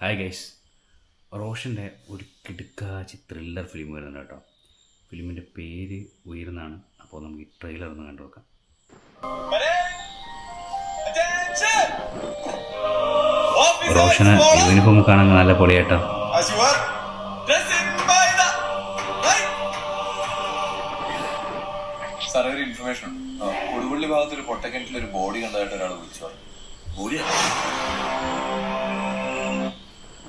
Hi guys, റോഷൻ്റെ ഒരു കിടുക്കാച്ചി thriller film വരുന്നുണ്ട് കേട്ടോ. ഫിലിമിൻ്റെ പേര് ഉയർന്നാണ്. അപ്പോൾ നമുക്ക് ഈ ട്രെയിലർ ഒന്ന് കണ്ടു നോക്കാം. റോഷന് യൂണിഫോം കാണാൻ നല്ല പൊളിയാട്ടോ. സാറേ, ഒരു ഇൻഫർമേഷൻ ഉണ്ട്. കൊടുവള്ളി ഭാഗത്ത് ഒരു പൊട്ടക്കിണറ്റിൽ ഒരു ബോഡി കണ്ടതായിട്ട് ഒരാൾ വിളിച്ചു പറഞ്ഞു.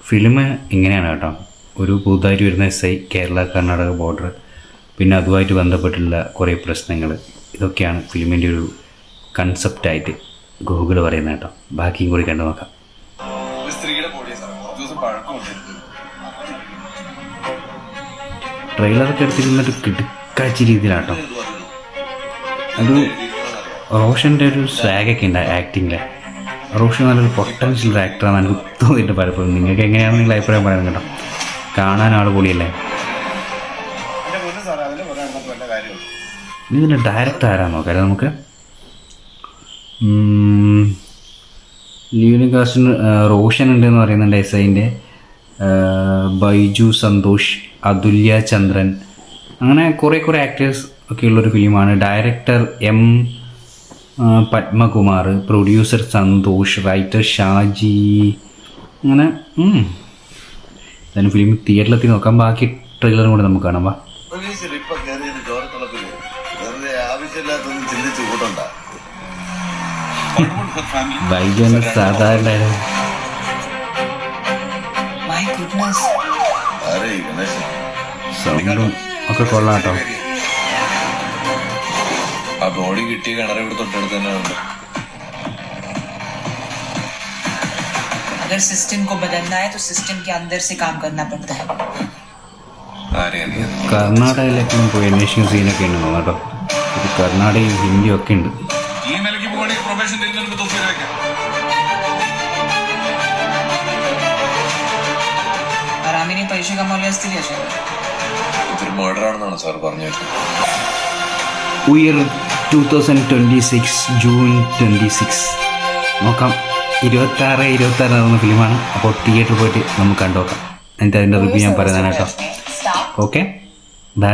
ഫിലിം ഇങ്ങനെയാണ് കേട്ടോ. ഒരു പുതുതായിട്ട് വരുന്ന SI, കേരള കർണാടക ബോർഡർ, പിന്നെ അതുമായിട്ട് ബന്ധപ്പെട്ടുള്ള കുറേ പ്രശ്നങ്ങൾ, ഇതൊക്കെയാണ് ഫിലിമിൻ്റെ ഒരു കൺസെപ്റ്റായിട്ട് ഗൂഗിൾ പറയുന്നത് കേട്ടോ. ബാക്കിയും കൂടി കണ്ടു നോക്കാം. സ്ത്രീയുടെ ബോഡിയാണ് സാർ, കുറച്ച് ദിവസം പഴക്കമുണ്ട്. ട്രെയിലറൊക്കെ എടുത്തിരുന്നിട്ട് കിടുക്കാച്ച രീതിയിലാട്ടോ. ഒരു റോഷൻ്റെ ഒരു സ്വാഗൊക്കെ ഉണ്ട് ആക്ടിങ്ങിൽ. റോഷൻ നല്ലൊരു പൊട്ടൻഷ്യൽ ആക്ടറാണ് എനിക്ക് തോന്നിയിട്ട് പലപ്പോഴും. നിങ്ങൾക്ക് എങ്ങനെയാണ് നിങ്ങൾ അഭിപ്രായം പറയുന്നത് കേട്ടോ. കാണാൻ ആൾ പൊളിയല്ലേ. ഇതിൻ്റെ ഡയറക്ടർ ആരാ നോക്കാം നമുക്ക്. ലീവിന് കാസ്റ്റിന് റോഷൻ ഉണ്ടെന്ന് പറയുന്നുണ്ട്. SIൻ്റെ ബൈജു സന്തോഷ്, അതുല്യ ചന്ദ്രൻ, അങ്ങനെ കുറേ ആക്ടേഴ്സ് ഒക്കെ ഉള്ളൊരു ഫിലിമാണ്. Director M Padmakumar, producer Santhosh, writer Shaji. അങ്ങനെ എന്തായാലും ഫിലിം തിയേറ്ററിലെത്തി നോക്കാം. ബാക്കി ട്രെയിലറും കൂടെ നമുക്ക് കാണാം. വാ. ബൈജു സാധാരണ സൗണ്ടും ഒക്കെ കൊള്ളാം കേട്ടോ. ആ ബോഡി കിട്ടിയ കിണർ ഇവിടെ തൊട്ടടുത്ത് തന്നെ ഉണ്ട്. अगर सिस्टम को बदलना है तो सिस्टम के अंदर से काम करना पड़ता है. കർണാടകയിലേക്കും പോയി അന്വേഷിക്കുന്ന സീനൊക്കെ ഉണ്ട് കേട്ടോ. ഇത് കർണാടകയും ഹിന്ദിയും ഒക്കെ ഉണ്ട്. आरामीने पैसे कमावले असतील याच्यावर. ഇതൊരു മർഡർ ആണെന്നാണ് സാർ പറഞ്ഞു. ഉയർ 2026 ജൂൺ 26 നോക്കാം. 26 നടന്ന ഫിലിമാണ്. അപ്പോൾ തിയേറ്ററിൽ പോയിട്ട് നമുക്ക് കണ്ടു നോക്കാം. എന്നിട്ട് അതിൻ്റെ റിവ്യൂ ഞാൻ പറയുന്നതാണ് കേട്ടോ. Okay, by.